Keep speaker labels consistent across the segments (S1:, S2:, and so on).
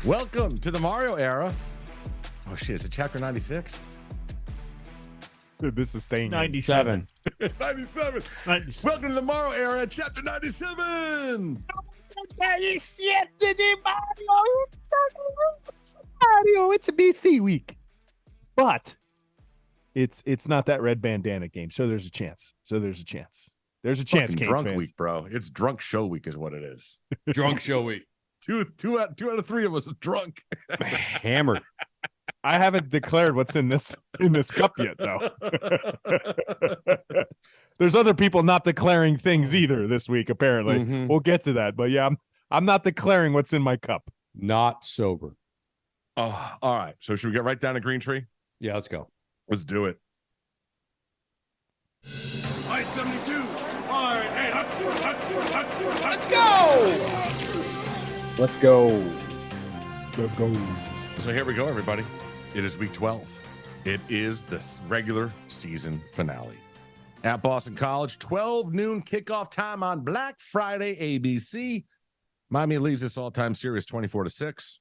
S1: Welcome to the Mario era. Oh shit, is it chapter 96?
S2: Dude, this is staying
S3: 97.
S1: 97. Welcome to the Mario era, chapter 97.
S2: Mario, it's a BC week. But it's not that red bandana game, so there's a chance. There's a chance,
S1: Fucking
S2: Canes
S1: drunk
S2: fans.
S1: week, bro. It's drunk show week is what it is.
S3: Drunk show week.
S1: Two out of three of us are drunk.
S3: Hammered.
S2: I haven't declared what's in this cup yet, though. There's other people not declaring things either this week, apparently.
S1: Mhm.
S2: We'll get to that, but yeah, I'm not declaring what's in my cup.
S3: Not sober.
S1: Oh, all right. So should we get right down to Green Tree?
S3: Yeah, let's go.
S1: Let's do it.
S4: Light 72. All right, hey,
S3: Let's go. Let's go.
S2: Let's go.
S1: So here we go, everybody. It is week 12. It is the regular season finale. At Boston College, 12 noon kickoff time on Black Friday, ABC. Miami leads this all-time series 24-6.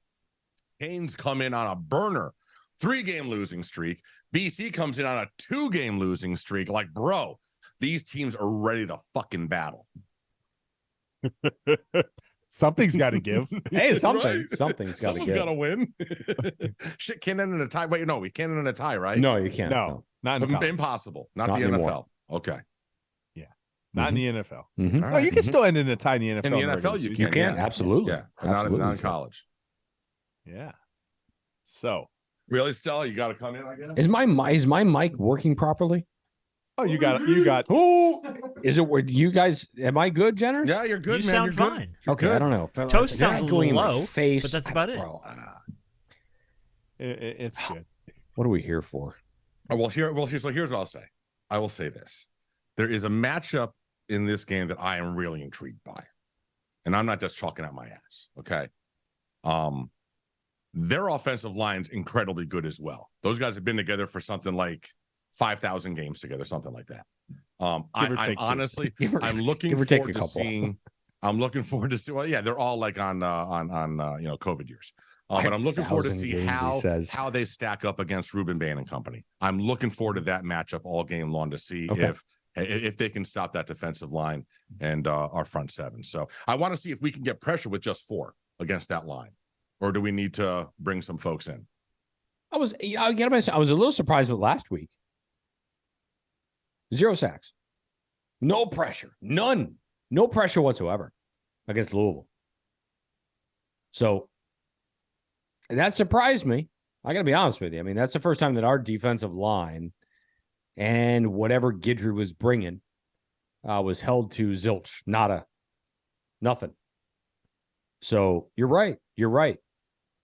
S1: Canes come in on a burner 3-game losing streak. BC comes in on a 2-game losing streak. Like, bro, these teams are ready to fucking battle.
S2: Something's got to give.
S3: Hey, something.
S1: Right?
S3: Something's got to
S1: Someone's
S3: get.
S1: got to win. Shit can't end in a tie. Wait, no, we can't end in a tie, right?
S3: No, you can't.
S2: No, not in the college.
S1: Impossible. Not
S3: Not
S1: the
S3: anymore.
S1: NFL. Okay.
S2: Not in the NFL.
S3: Mhm.
S1: All
S2: Oh, you
S1: right.
S2: can still end in a tiny NFL.
S1: In the
S2: regular
S1: NFL, you
S2: season.
S3: You can.
S1: yeah.
S3: Absolutely.
S1: Yeah, but not
S3: Absolutely.
S1: in college.
S2: Yeah. So,
S1: Really, Stella? You got to come in, I guess?
S3: Is my mic working properly?
S2: you got.
S3: Is it where you guys? Am I good, Jenners?
S1: Yeah, you're good,
S5: You
S1: man.
S5: sound
S1: You're good.
S5: fine.
S1: You're
S3: Okay,
S1: good.
S3: I don't know.
S5: Toast
S3: They're
S5: sounds
S3: not
S5: a
S3: going in
S5: little
S3: my
S5: low,
S3: face.
S5: but that's about it.
S3: Bro,
S2: It's good.
S3: what are we here for?
S1: Oh, well, here's what I'll say. I will say this. There is a matchup in this game that I am really intrigued by. And I'm not just chalking out my ass, okay? Their offensive line's incredibly good as well. Those guys have been together for something like 5,000 games together, something like that. I'm honestly, I'm looking
S3: Give or take
S1: forward
S3: a
S1: to
S3: couple.
S1: seeing. I'm looking forward to see. Well, yeah, they're all like on COVID years. But I'm looking forward to
S3: 5,000
S1: see
S3: games, he says.
S1: how they stack up against Ruben Bain and company. I'm looking forward to that matchup all game long to see
S3: Okay.
S1: if they can stop that defensive line and our front seven. So I want to see if we can get pressure with just 4 against that line, or do we need to bring some folks in?
S3: I was a little surprised with last week. 0 sacks. No pressure. None. No pressure whatsoever against Louisville. So that surprised me. I got to be honest with you. I mean, that's the first time that our defensive line and whatever Guidry was bringing was held to zilch. Nothing. So you're right. You're right.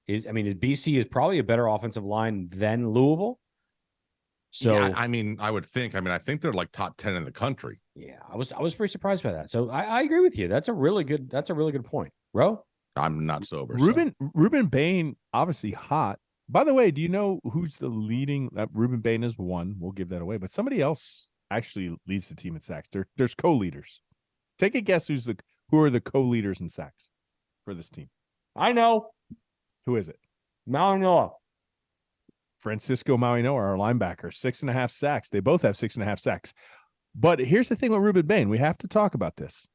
S3: BC is probably a better offensive line than Louisville. So
S1: yeah, I would think. I think they're like top 10 in the country.
S3: yeah, I was pretty surprised by that. So I agree with you. That's a really good point. Ro?
S1: I'm not sober.
S2: Ruben Bain, obviously hot. By the way, do you know who's the leading? Ruben Bain is one. We'll give that away. But somebody else actually leads the team in sacks. There's co-leaders. Take a guess who are the co-leaders in sacks for this team.
S3: I know.
S2: Who is it?
S3: Malinois.
S2: Francisco Mauino, our linebacker, 6.5 sacks. They both have 6.5 sacks. But here's the thing with Ruben Bain. We have to talk about this.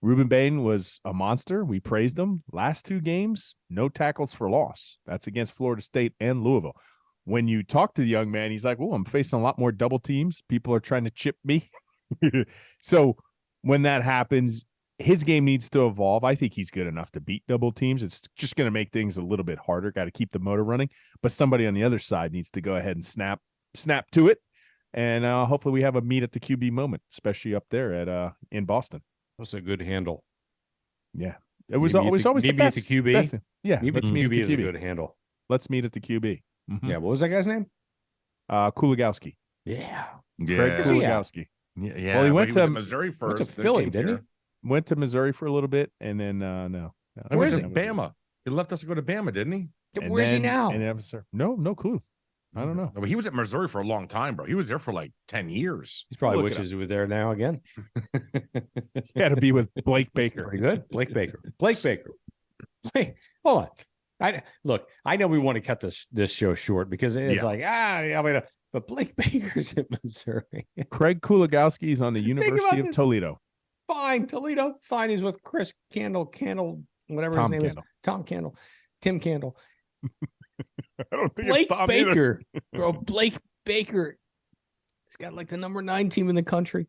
S2: Ruben Bain was a monster. We praised him. Last 2 games, no tackles for loss. That's against Florida State and Louisville. When you talk to the young man, he's like, oh, I'm facing a lot more double teams. People are trying to chip me. So when that happens, his game needs to evolve. I think he's good enough to beat double teams. It's just going to make things a little bit harder. Got to keep the motor running. But somebody on the other side needs to go ahead and snap to it. And hopefully we have a meet at the QB moment, especially up there at in Boston.
S3: That's a good handle.
S2: Yeah. It was
S3: Meet
S2: always
S3: at
S2: the
S3: the
S2: best.
S3: QB?
S2: best. Yeah.
S3: Maybe
S2: Let's
S3: the
S2: meet at
S3: QB
S2: the
S3: is a
S2: QB.
S3: good handle.
S2: Let's meet at the QB. Mhm.
S3: Yeah. What was that guy's name?
S2: Kulagowski.
S3: Yeah.
S2: Craig Kulagowski.
S1: Yeah.
S2: Well, he went
S1: was
S2: to
S1: at Missouri first.
S3: Went to
S1: then
S3: Philly,
S1: came
S3: didn't
S1: here.
S3: he?
S2: Went to Missouri for a little bit, and then no.
S1: I went to
S3: is he?
S1: Bama. He left us to go to Bama, didn't he?
S2: And
S3: Where's he
S2: then-
S3: now?
S2: And no clue. I don't know.
S1: No, but he was at Missouri for a long time, bro. He was there for like 10 years.
S3: He probably
S2: Look it
S3: wishes he was there now again.
S2: He had to be with Blake Baker.
S3: Very good. Blake Baker. Wait, hold on. I know we want to cut this show short because it's but Blake Baker's in Missouri.
S2: Craig Kulagowski is on the University of Toledo.
S3: Fine, Toledo. Fine, he's with Chris Candle, whatever his name is. Tom Candle. Tim Candle.
S2: I don't think
S3: Blake
S2: it's Tom
S3: Baker. Bro, Blake Baker. He's got like the number 9 team in the country.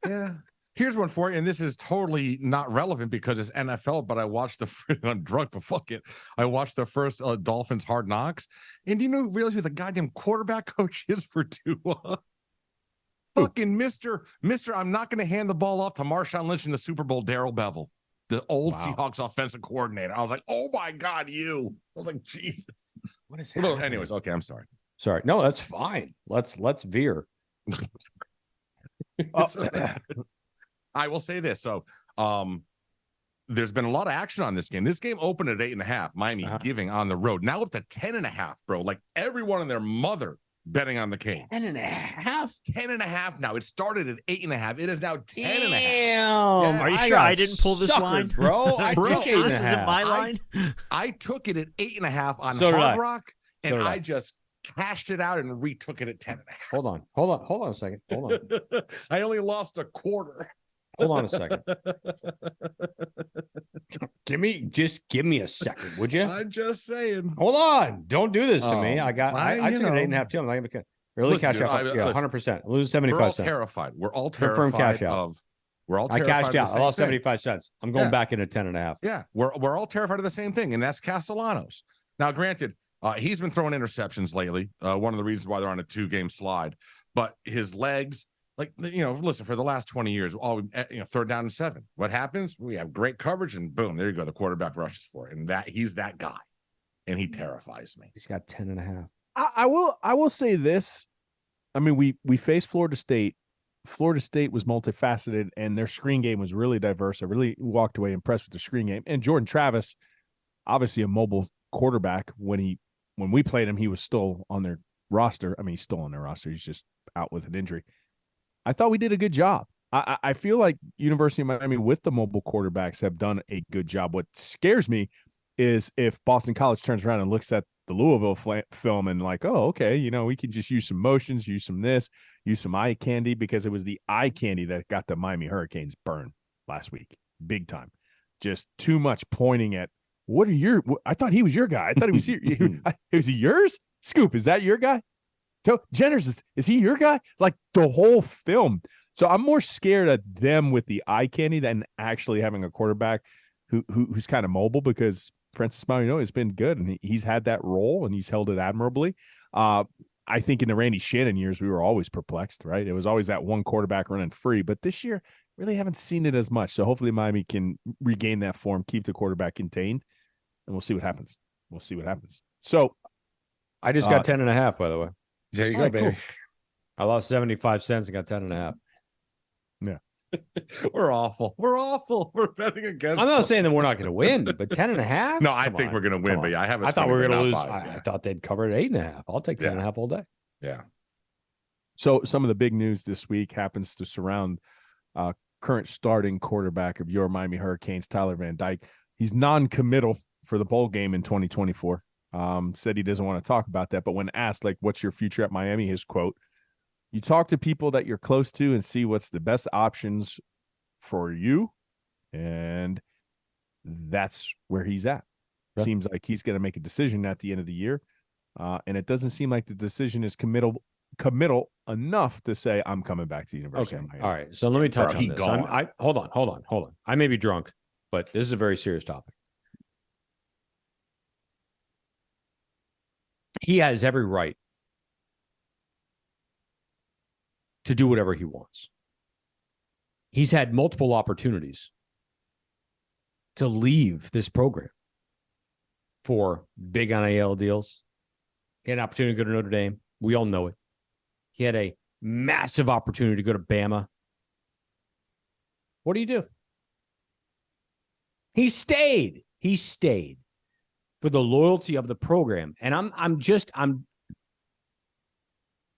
S1: Yeah. Here's one for you, and this is totally not relevant because it's NFL, but I watched I'm drunk, but fuck it. I watched the first Dolphins Hard Knocks, and do you realize who the goddamn quarterback coach is for Tua? Fucking Mr. I'm not going to hand the ball off to Marshawn Lynch in the Super Bowl, Darrell Bevell, the old Seahawks offensive coordinator. I was like, oh my God, you. I was like, Jesus.
S3: What is happening?
S1: Anyways, okay, I'm sorry.
S3: Sorry. No, that's fine. Let's veer.
S1: I will say this. So there's been a lot of action on this game. This game opened at 8.5, Miami giving on the road. Now up to 10.5, bro. Like everyone and their mother betting on the Canes.
S3: 10.5?
S1: 10.5 now. It started at 8.5. It is now 10.5.
S3: Damn.
S1: Yeah.
S5: Are you sure I didn't pull this line?
S3: Bro, I took
S5: this
S3: 8.5.
S5: isn't my line.
S1: I took it at 8.5 on
S3: So
S1: Hard Rock, and
S3: So
S1: I just cashed it out and retook it at 10.5.
S3: Hold on a second. Hold on.
S1: I only lost a quarter.
S3: Hold on a second. Give me a second, would you?
S1: I'm just saying.
S3: Hold on. Don't do this to me. I took it at 8.5 too. I'm not gonna really cash out. 100%. Lose 75 cents.
S1: Terrified. We're all
S3: Confirm
S1: terrified
S3: cash out.
S1: We're all
S3: I
S1: terrified.
S3: cashed out. I lost 75 cents. I'm going back into 10.5.
S1: Yeah, we're all terrified of the same thing, and that's Castellanos. Now, granted, he's been throwing interceptions lately. One of the reasons why they're on a 2-game slide, but his legs. Like, listen, for the last 20 years, third down and 7. What happens? We have great coverage, and boom, there you go. The quarterback rushes for it, and he's that guy, and he terrifies me.
S3: He's got 10.5.
S2: I will say this. I mean, we faced Florida State. Florida State was multifaceted, and their screen game was really diverse. I really walked away impressed with the screen game. And Jordan Travis, obviously a mobile quarterback. When we played him, he was still on their roster. I mean, he's still on their roster. He's just out with an injury. I thought we did a good job. I feel like University of Miami with the mobile quarterbacks have done a good job. What scares me is if Boston College turns around and looks at the Louisville film and like, oh, okay, we can just use some motions, use some this, use some eye candy, because it was the eye candy that got the Miami Hurricanes burned last week. Big time. Just too much pointing at, I thought he was your guy. I thought he was here. Is he yours? Scoop, is that your guy? Jenners, is he your guy? Like the whole film. So I'm more scared at them with the eye candy than actually having a quarterback who's kind of mobile, because Francis Mariano has been good and he's had that role and he's held it admirably. I think in the Randy Shannon years, we were always perplexed, right? It was always that one quarterback running free, but this year really haven't seen it as much. So hopefully Miami can regain that form, keep the quarterback contained, and we'll see what happens. So
S3: I just got 10.5, by the way.
S1: There you go, baby. Cool.
S3: I lost 75 cents and got 10.5.
S2: Yeah.
S1: We're awful. We're betting against.
S3: I'm not saying that we're not going to win, but 10.5?
S1: No, I think we're going to win, but yeah, I
S3: thought we were going to lose. I thought they'd cover at 8.5. I'll take 10.5 all day.
S1: Yeah.
S2: So some of the big news this week happens to surround current starting quarterback of your Miami Hurricanes, Tyler Van Dyke. He's non-committal for the bowl game in 2024. Said he doesn't want to talk about that, but when asked, like, what's your future at Miami, his quote, "You talk to people that you're close to and see what's the best options for you." And that's where he's at. Yeah. Seems like he's going to make a decision at the end of the year. And it doesn't seem like the decision is committal enough to say, I'm coming back to the University of Miami.
S3: All right. So let me touch on this. Hold on. I may be drunk, but this is a very serious topic. He has every right to do whatever he wants. He's had multiple opportunities to leave this program for big NIL deals. He had an opportunity to go to Notre Dame. We all know it. He had a massive opportunity to go to Bama. What do you do? He stayed. For the loyalty of the program. And I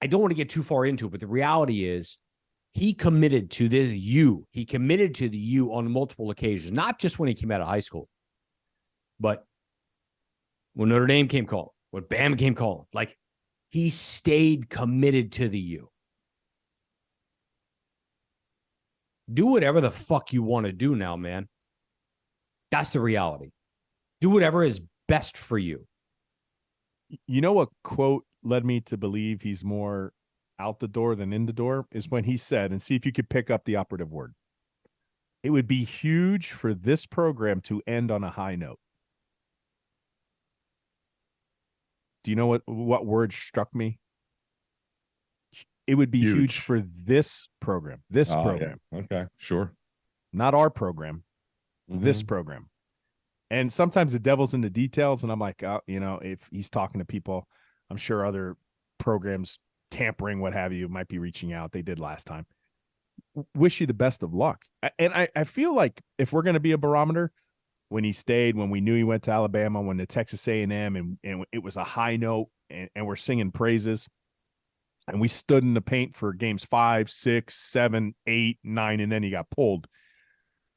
S3: don't want to get too far into it, but the reality is he committed to the U. He committed to the U on multiple occasions, not just when he came out of high school, but when Notre Dame came calling, when Bama came calling. Like, he stayed committed to the U. Do whatever the fuck you want to do now, man. That's the reality. Do whatever is best for you.
S2: You know what quote led me to believe he's more out the door than in the door is when he said, and see if you could pick up the operative word. It would be huge for this program to end on a high note. Do you know what word struck me? It would be huge for this program. This program.
S1: Yeah. Okay, sure.
S2: Not our program. This program. And sometimes the devil's in the details, and I'm like, if he's talking to people, I'm sure other programs, tampering, what have you, might be reaching out. They did last time. Wish you the best of luck. And I feel like if we're going to be a barometer, when he stayed, when we knew he went to Alabama, when the Texas A&M, and it was a high note, and we're singing praises, and we stood in the paint for games 5, 6, 7, 8, 9, and then he got pulled.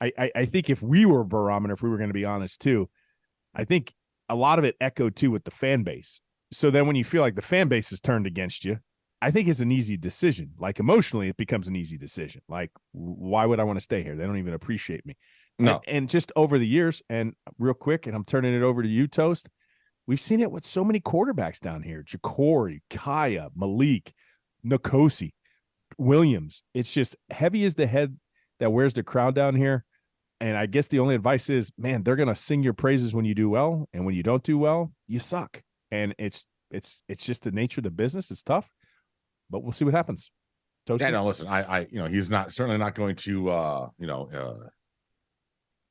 S2: I think if we were a barometer, if we were going to be honest too, I think a lot of it echoed too with the fan base. So then when you feel like the fan base is turned against you, I think it's an easy decision. Like emotionally, it becomes an easy decision. Like, why would I want to stay here? They don't even appreciate me.
S1: No.
S2: And just over the years, and real quick, and I'm turning it over to you, Toast. We've seen it with so many quarterbacks down here. Ja'Cory, Kaya, Malik, Nkosi, Williams. It's just heavy as the head that wears the crown down here. And I guess the only advice is, man, they're going to sing your praises when you do well. And when you don't do well, you suck. And it's just the nature of the business. It's tough, but we'll see what happens. Toasty?
S1: Yeah, no, listen, he's certainly not going to,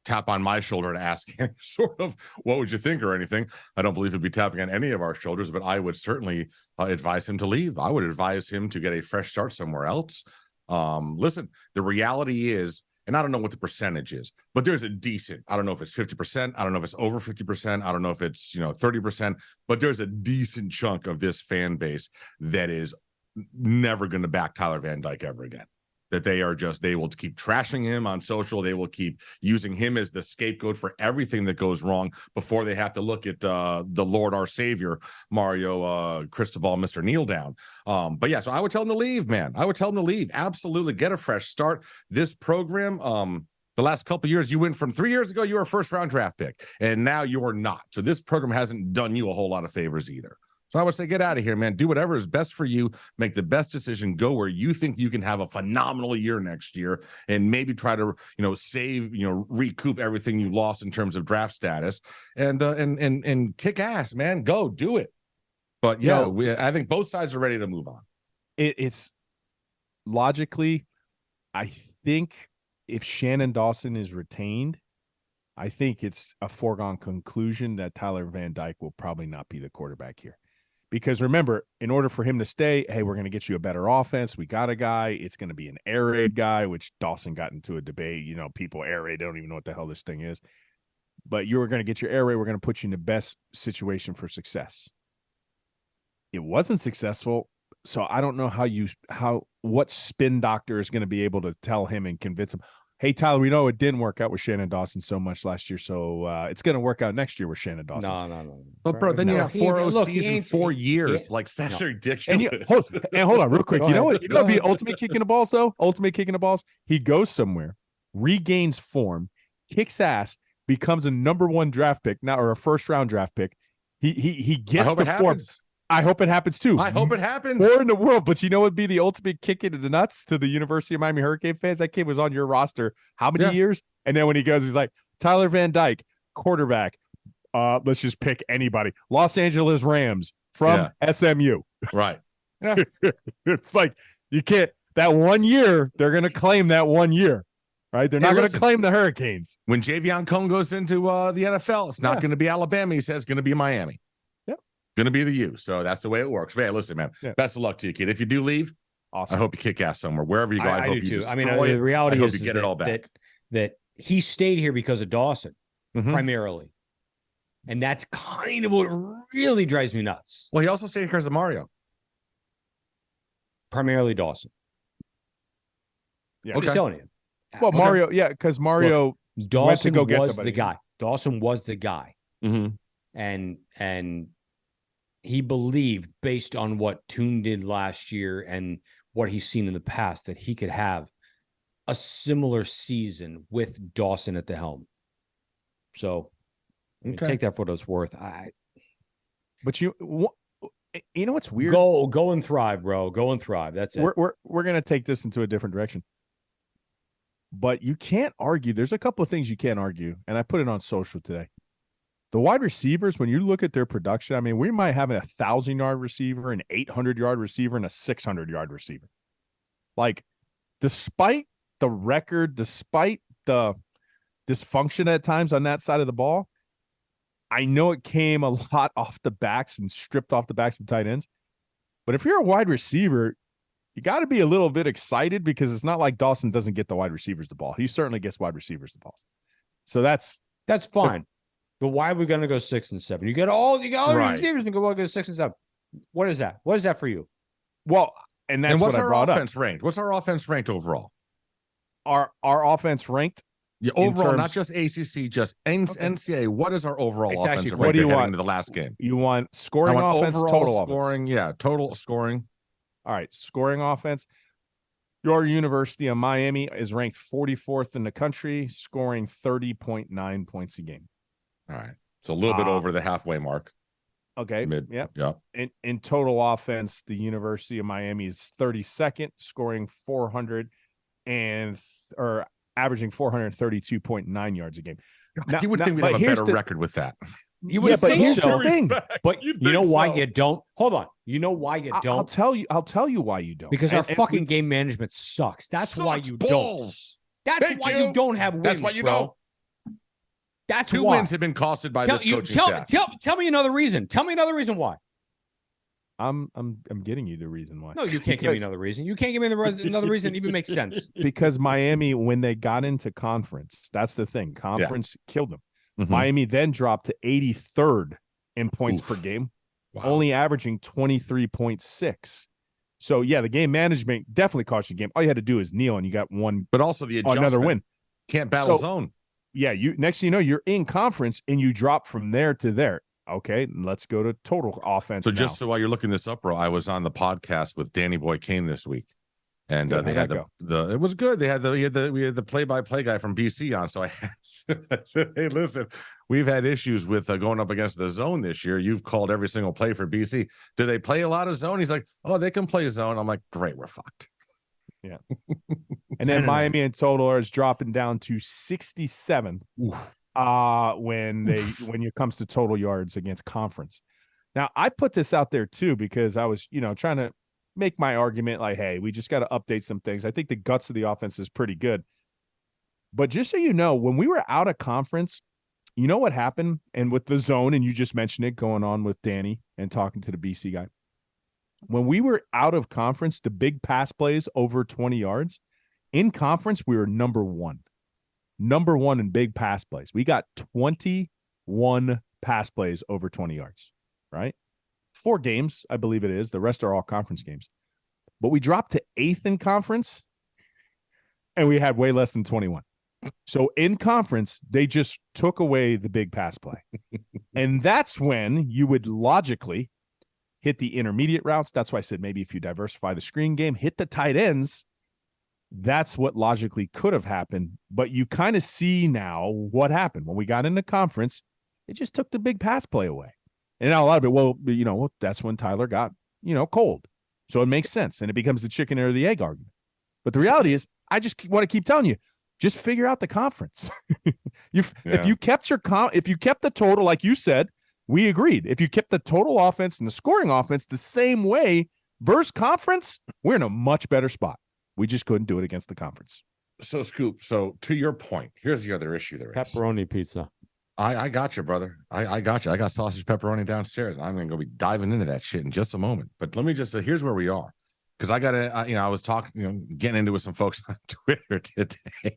S1: tap on my shoulder to ask any sort of what would you think or anything. I don't believe he'd be tapping on any of our shoulders, but I would certainly advise him to leave. I would advise him to get a fresh start somewhere else. Listen, the reality is, and I don't know what the percentage is, but there's a decent, I don't know if it's 50%. I don't know if it's over 50%. I don't know if it's, 30%, but there's a decent chunk of this fan base that is never going to back Tyler Van Dyke ever again. That they will keep trashing him on social. They will keep using him as the scapegoat for everything that goes wrong before they have to look at the Lord, our Savior, Mario Cristobal, Mr. Kneel Down. But yeah, so I would tell him to leave, man. I would tell him to leave. Absolutely. Get a fresh start. This program, the last couple of years, you went from 3 years ago, you were a first-round draft pick, and now you're not. So this program hasn't done you a whole lot of favors either. So I would say get out of here, man. Do whatever is best for you. Make the best decision. Go where you think you can have a phenomenal year next year and maybe try to, save, recoup everything you lost in terms of draft status and kick ass, man. Go do it. But yeah, I think both sides are ready to move on.
S2: It's logically, I think if Shannon Dawson is retained, I think it's a foregone conclusion that Tyler Van Dyke will probably not be the quarterback here. Because remember, in order for him to stay, hey, we're going to get you a better offense. We got a guy. It's going to be an air raid guy, which Dawson got into a debate. People air raid, they don't even know what the hell this thing is. But you're going to get your air raid. We're going to put you in the best situation for success. It wasn't successful. So I don't know what spin doctor is going to be able to tell him and convince him, hey, Tyler, we know it didn't work out with Shannon Dawson so much last year, so it's going to work out next year with Shannon Dawson.
S3: No.
S1: But, bro, then you got 4 OCs in 4 years. That's ridiculous.
S2: And hold on real quick. You know what? It'll be ultimate kicking the balls, though? Ultimate kicking the balls. He goes somewhere, regains form, kicks ass, becomes a number 1 draft pick, or a first-round draft pick. He gets the form. I hope it happens too.
S1: I hope it happens.
S2: More in the world, but you know what would be the ultimate kick into the nuts to the University of Miami Hurricane fans? That kid was on your roster how many years? And then when he goes, he's like, Tyler Van Dyke, quarterback. Let's just pick anybody. Los Angeles Rams from SMU.
S1: Right. Yeah.
S2: It's like you can't. That 1 year, they're going to claim that 1 year. Right? They're not going to claim the Hurricanes.
S1: When Javion Cohn goes into the NFL, it's not going to be Alabama. He says it's going to be Miami. Going to be the U. So that's the way it works. Hey, listen, man, best of luck to you, kid. If you do leave, awesome. I hope you kick ass somewhere. Wherever you go, I hope you
S3: do too.
S1: Destroy
S3: the reality is
S1: you get it all back.
S3: That he stayed here because of Dawson, primarily. And that's kind of what really drives me nuts.
S1: Well, he also stayed because of Mario.
S3: Primarily Dawson.
S2: Yeah.
S3: I'm just telling you.
S2: Well, Mario, because Mario
S3: Dawson was the guy. Dawson was the guy.
S1: Mm-hmm.
S3: and he believed, based on what Toon did last year and what he's seen in the past, that he could have a similar season with Dawson at the helm. So take that for what it's worth.
S2: But you know what's weird?
S3: Go and thrive, bro. Go and thrive. That's it.
S2: We're gonna take this into a different direction. But you can't argue. There's a couple of things you can't argue, and I put it on social today. The wide receivers, when you look at their production, I mean, we might have a 1,000-yard receiver, an 800-yard receiver, and a 600-yard receiver. Like, despite the record, despite the dysfunction at times on that side of the ball, I know it came a lot off the backs and stripped off the backs of tight ends. But if you're a wide receiver, you got to be a little bit excited, because it's not like Dawson doesn't get the wide receivers the ball. He certainly gets wide receivers the ball. So that's
S3: fine. But why are we going to go 6 and 7? You got all the receivers and go 6 and 7. What is that? What is that for you?
S2: Well, and that's
S1: what's
S2: what
S1: our offense ranked? What's our offense ranked overall?
S2: Our offense ranked?
S1: Yeah, overall, not just ACC, just NCAA. What is our overall offense ranked heading into the last game?
S2: You want scoring offense, total
S1: scoring,
S2: offense?
S1: Yeah, total scoring.
S2: All right, scoring offense. Your University of Miami is ranked 44th in the country, scoring 30.9 points a game.
S1: All right. So a little bit over the halfway mark.
S2: Okay.
S1: Mid.
S2: Yep.
S1: Yeah.
S2: In total offense, the University of Miami is 32nd, scoring 400 or averaging 432.9 yards a game.
S1: God, you would think we'd have a better record with that.
S3: You would
S2: but
S3: think
S2: here's
S3: so.
S2: the thing.
S3: But you know why you don't? Hold on. You know why you don't?
S2: I'll tell you why you don't.
S3: Because our fucking game management sucks. That's why you don't. That's why you don't have wins.
S1: That's why you don't.
S3: That's
S1: Two wins have been costed by this coaching staff.
S3: Tell me another reason. Tell me another reason why.
S2: I'm getting you the reason why.
S3: No, you can't give me another reason. You can't give me another reason that even makes sense.
S2: Because Miami, when they got into conference, that's the thing. Conference killed them.
S1: Mm-hmm.
S2: Miami then dropped to 83rd in points per game, only averaging 23.6. So, yeah, the game management definitely cost you the game. All you had to do is kneel, and you got one.
S1: But also the adjustment.
S2: Another win.
S1: Can't battle zone.
S2: Yeah, next thing you know, you're in conference, and you drop from there to there. Okay, let's go to total offense. So
S1: just so while you're looking this up, bro, I was on the podcast with Danny Boy Kane this week, and they had the it was good. We had the play-by-play guy from BC on. So I said, hey, listen, we've had issues with going up against the zone this year. You've called every single play for BC. Do they play a lot of zone? He's like, oh, they can play zone. I'm like, great, we're fucked.
S2: Yeah. And then Miami in total is dropping down to 67 when it comes to total yards against conference. Now, I put this out there too because I was, trying to make my argument like, hey, we just got to update some things. I think the guts of the offense is pretty good. But just so you know, when we were out of conference, you know what happened? And with the zone, and you just mentioned it going on with Danny and talking to the BC guy. When we were out of conference, the big pass plays over 20 yards, in conference, we were number one in big pass plays. We got 21 pass plays over 20 yards, right? 4 games, I believe it is. The rest are all conference games. But we dropped to 8th in conference, and we had way less than 21. So in conference, they just took away the big pass play. And that's when you would logically hit the intermediate routes. That's why I said maybe if you diversify the screen game, hit the tight ends. That's what logically could have happened. But you kind of see now what happened. When we got into conference, it just took the big pass play away. And now a lot of it, that's when Tyler got, cold. So it makes sense. And it becomes the chicken or the egg argument. But the reality is, I just want to keep telling you, just figure out the conference. If you kept the total, like you said, we agreed. If you kept the total offense and the scoring offense the same way versus conference, we're in a much better spot. We just couldn't do it against the conference.
S1: So, Scoop, to your point, here's the other issue there is.
S3: Pepperoni pizza.
S1: I got you, brother. I got you. I got sausage pepperoni downstairs. I'm going to go be diving into that shit in just a moment. But let me just say, here's where we are. Because I got to, I was talking, getting into it with some folks on Twitter today.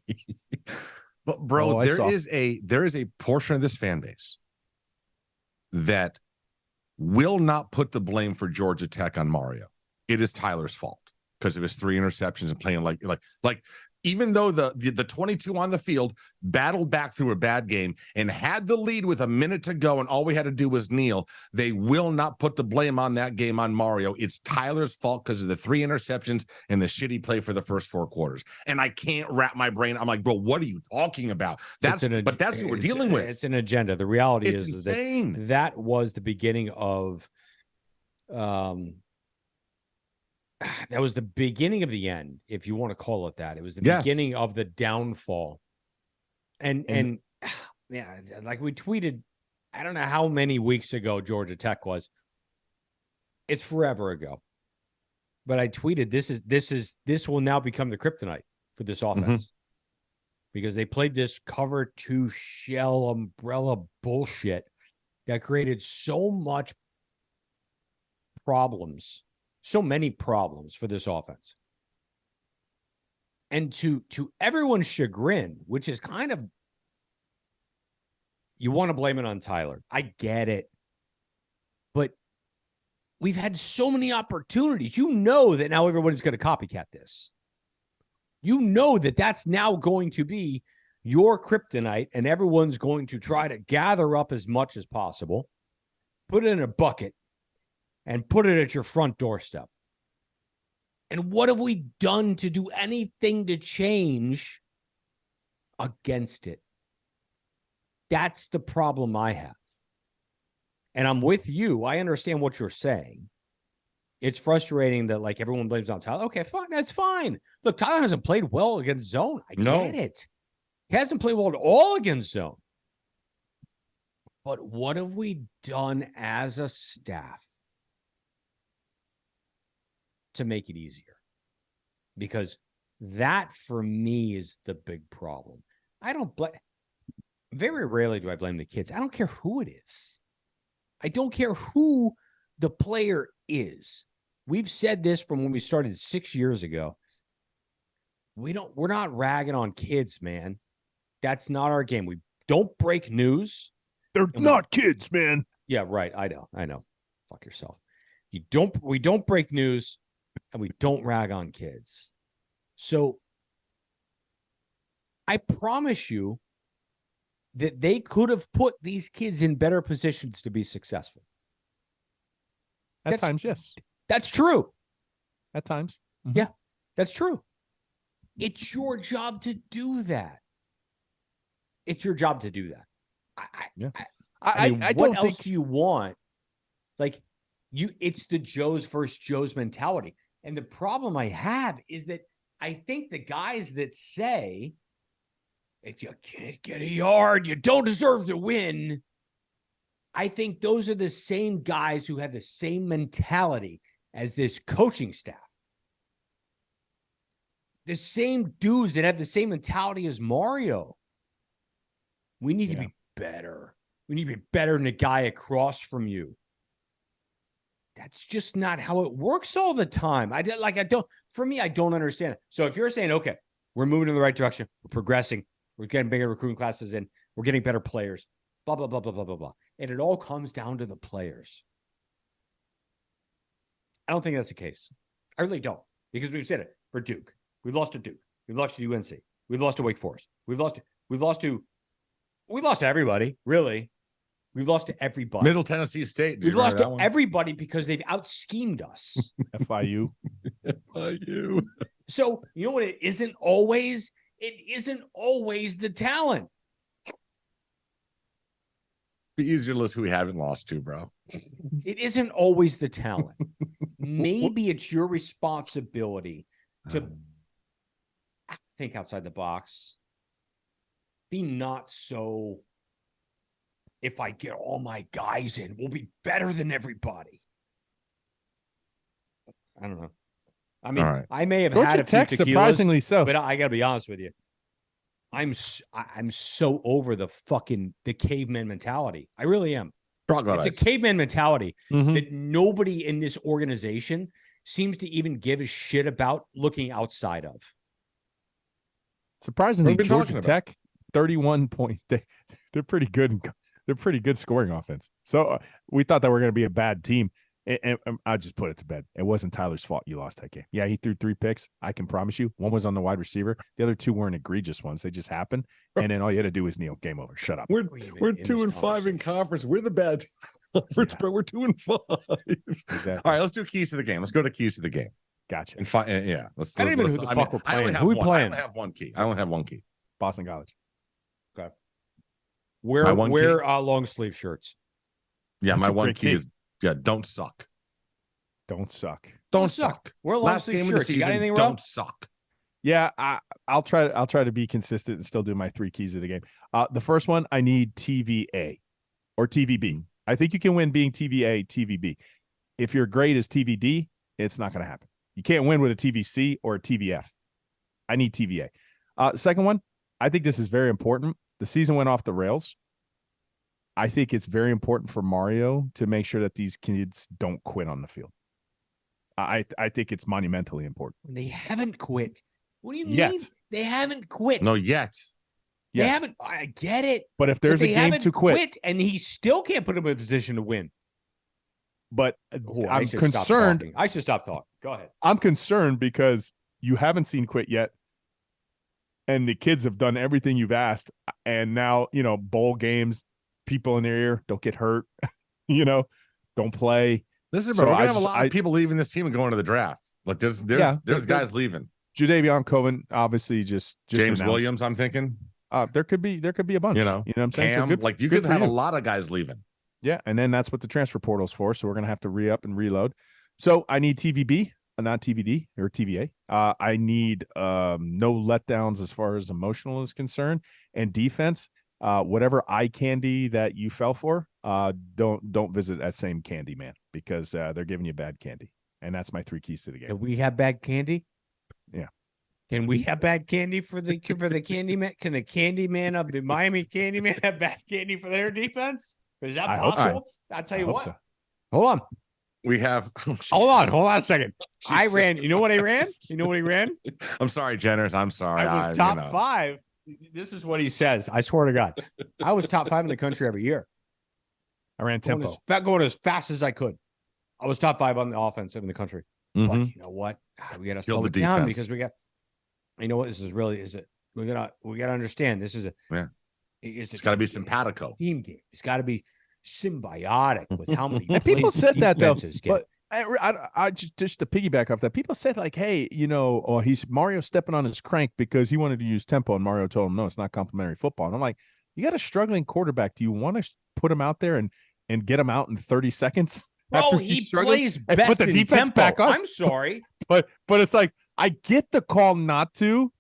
S1: But, bro, there is a portion of this fan base that will not put the blame for Georgia Tech on Mario. It is Tyler's fault. because of his 3 interceptions and playing like even though the 22 on the field battled back through a bad game and had the lead with a minute to go and all we had to do was kneel, they will not put the blame on that game on Mario. It's Tyler's fault because of the 3 interceptions and the shitty play for the first 4 quarters. And I can't wrap my brain. I'm like, bro, what are you talking about? That's what we're dealing with.
S3: It's an agenda. The reality
S1: It's
S3: is
S1: insane.
S3: that was the beginning of that was the beginning of the end, if you want to call it that. It was the beginning of the downfall. And yeah, like we tweeted, I don't know how many weeks ago Georgia Tech was. It's forever ago. But I tweeted this will now become the kryptonite for this offense. Because they played this cover 2 shell umbrella bullshit that created so much problems. So many problems for this offense. And to everyone's chagrin, which is kind of, you want to blame it on Tyler. I get it. But we've had so many opportunities. You know that now everybody's going to copycat this. You know that that's now going to be your kryptonite, and everyone's going to try to gather up as much as possible, put it in a bucket, and put it at your front doorstep. And what have we done to do anything to change against it? That's the problem I have. And I'm with you. I understand what you're saying. It's frustrating that like everyone blames on Tyler. Okay, fine. That's fine. Look, Tyler hasn't played well against zone. I get it. He hasn't played well at all against zone. But what have we done as a staff to make it easier? Because that for me is the big problem. I don't blame, very rarely do I blame the kids. I don't care who it is. I don't care who the player is. We've said this from when we started 6 years ago. We're not ragging on kids, man. That's not our game. We don't break news.
S2: They're not kids, man.
S3: Yeah, right. I know. Fuck yourself. We don't break news, and we don't rag on kids. So I promise you that they could have put these kids in better positions to be successful.
S2: At times, yes.
S3: That's true.
S2: At times.
S3: Mm-hmm. Yeah, that's true. It's your job to do that. It's your job to do that. I mean, what else do you want? Like, it's the Joes versus Joes mentality. And the problem I have is that I think the guys that say, if you can't get a yard, you don't deserve to win. I think those are the same guys who have the same mentality as this coaching staff. The same dudes that have the same mentality as Mario. We need to be better. We need to be better than the guy across from you. That's just not how it works all the time. I don't understand it. So if you're saying, okay, we're moving in the right direction, we're progressing, we're getting bigger recruiting classes in, we're getting better players, blah, blah, blah, blah, blah, blah, blah. And it all comes down to the players. I don't think that's the case. I really don't. Because we've said it for Duke. We've lost to Duke. We've lost to UNC. We've lost to Wake Forest. We've lost to everybody, really. We've lost to everybody.
S1: Middle Tennessee State.
S3: We've lost to everybody because they've out-schemed us.
S2: FIU.
S1: FIU.
S3: So, you know what it isn't always? It isn't always the talent.
S1: Be easier to list who we haven't lost to, bro.
S3: It isn't always the talent. Maybe it's your responsibility to think outside the box. Be not so, if I get all my guys in, we'll be better than everybody. I don't know. I mean, right. I may have
S2: Georgia
S3: had a
S2: Tech,
S3: few tequilas,
S2: surprisingly so.
S3: But I got to be honest with you. I'm so over the caveman mentality. I really am. It's a caveman mentality that nobody in this organization seems to even give a shit about looking outside of.
S2: Surprisingly, Georgia Tech, 31 points. They're pretty good. They're pretty good scoring offense. So we thought that we're going to be a bad team. And I'll just put it to bed. It wasn't Tyler's fault you lost that game. Yeah, he threw 3 picks. I can promise you. One was on the wide receiver. The other 2 weren't egregious ones. They just happened. And then all you had to do was kneel. Game over. Shut up.
S1: We're 2-5 in conference. We're the bad conference, but we're 2-5.
S2: Exactly.
S1: All right, let's do keys to the game. Let's go to keys to the game.
S2: Gotcha.
S1: And yeah, let's.
S3: I don't even know who the fuck we're playing. Who we playing?
S1: I only have one key. I only have one key.
S2: Boston College.
S3: Wear long sleeve shirts.
S1: Yeah,
S2: That's
S1: my
S2: a
S1: one
S2: great
S1: key
S2: key.
S1: is don't suck.
S2: Don't suck.
S1: Don't suck.
S3: Wear long
S1: Last
S3: sleeve
S1: game of the
S3: shirts. You got
S1: season.
S3: anything,
S1: Don't
S3: Rob?
S1: suck.
S2: Yeah, I'll try to be consistent and still do my 3 keys of the game. The first one, I need TVA or TVB. I think you can win being TVA, TVB. If your grade is TVD, it's not going to happen. You can't win with a TVC or a TVF. I need TVA. Second one, I think this is very important. The season went off the rails. I think it's very important for Mario to make sure that these kids don't quit on the field. I think it's monumentally important.
S3: They haven't quit. What do you mean?
S2: Yet.
S3: They haven't quit.
S1: No, yet.
S3: They
S2: Yes.
S3: haven't. I get it.
S2: But if there's
S3: But
S2: a
S3: they
S2: game
S3: haven't
S2: to quit,
S3: and he still can't put him in a position to win.
S2: but
S3: Oh, I
S2: I'm
S3: should stop
S2: concerned.
S3: talking. I should stop talking. Go ahead.
S2: I'm concerned because you haven't seen quit yet. And the kids have done everything you've asked. And now, bowl games, people in their ear, don't get hurt, don't play.
S1: Listen,
S2: So
S1: bro, we're
S2: I
S1: gonna have a
S2: just-
S1: lot of people leaving this team and going to the draft. Like there's guys leaving.
S2: Jadeveon Cohen, obviously just
S1: James
S2: announced.
S1: Williams, I'm thinking.
S2: There could be a bunch.
S1: You know
S2: what I'm saying? So
S1: Cam,
S2: good,
S1: like you
S2: good
S1: could
S2: for
S1: have a lot of guys leaving.
S2: Yeah, and then that's what the transfer portal's for. So we're gonna have to re-up and reload. So I need TVB, not TVD or TVA. I need no letdowns as far as emotional is concerned, and defense. Whatever eye candy that you fell for, don't visit that same candy man because they're giving you bad candy, and that's my 3 keys to the game.
S3: Can we have bad candy?
S2: Yeah.
S3: Can we have bad candy for the candy man? Can the candy man of the Miami candy man have bad candy for their defense? Is that
S2: I hope so.
S3: possible? I'll tell you
S2: hope
S3: what.
S2: so.
S3: Hold on.
S1: We have
S3: Hold on a second. I
S1: Jesus.
S3: ran. You know what I ran? You know what he ran?
S1: I'm sorry, Jenners. I'm sorry.
S3: I was top 5. This is what he says. I swear to God. I was top 5 in the country every year.
S2: I ran tempo.
S3: Going as fast as I could. I was top 5 on the offense in the country. But you know what? We got to slow it down because we got. You know what? This is really we gotta understand. This is
S1: It's got to be simpatico.
S3: Team game. It's got to be symbiotic with how many.
S2: And people said that though.
S3: defenses
S2: But I just to piggyback off that, people said like, hey, he's Mario stepping on his crank because he wanted to use tempo, and Mario told him no, it's not complimentary football. And I'm like, you got a struggling quarterback. Do you want to put him out there and get him out in 30 seconds?
S3: Oh, he plays
S2: and
S3: best
S2: put the
S3: in
S2: defense
S3: tempo.
S2: back on.
S3: I'm sorry.
S2: But it's like I get the call not to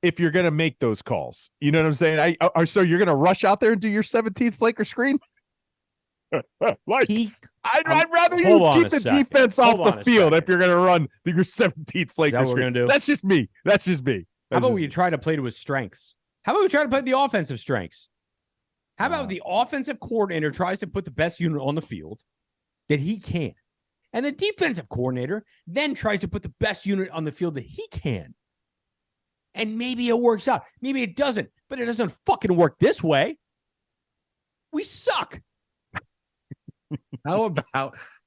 S2: if you're gonna make those calls. You know what I'm saying? So you're gonna rush out there and do your 17th flaker screen? I'd rather you keep the defense off the field if you're gonna run your 17th flaker
S3: what we're gonna
S2: screen.
S3: do?
S2: That's just me.
S3: How about we try to play to his strengths? How about we try to play the offensive strengths? How about the offensive coordinator tries to put the best unit on the field that he can, and the defensive coordinator then tries to put the best unit on the field that he can, and maybe it works out, maybe it doesn't, but it doesn't fucking work this way. We suck.
S1: How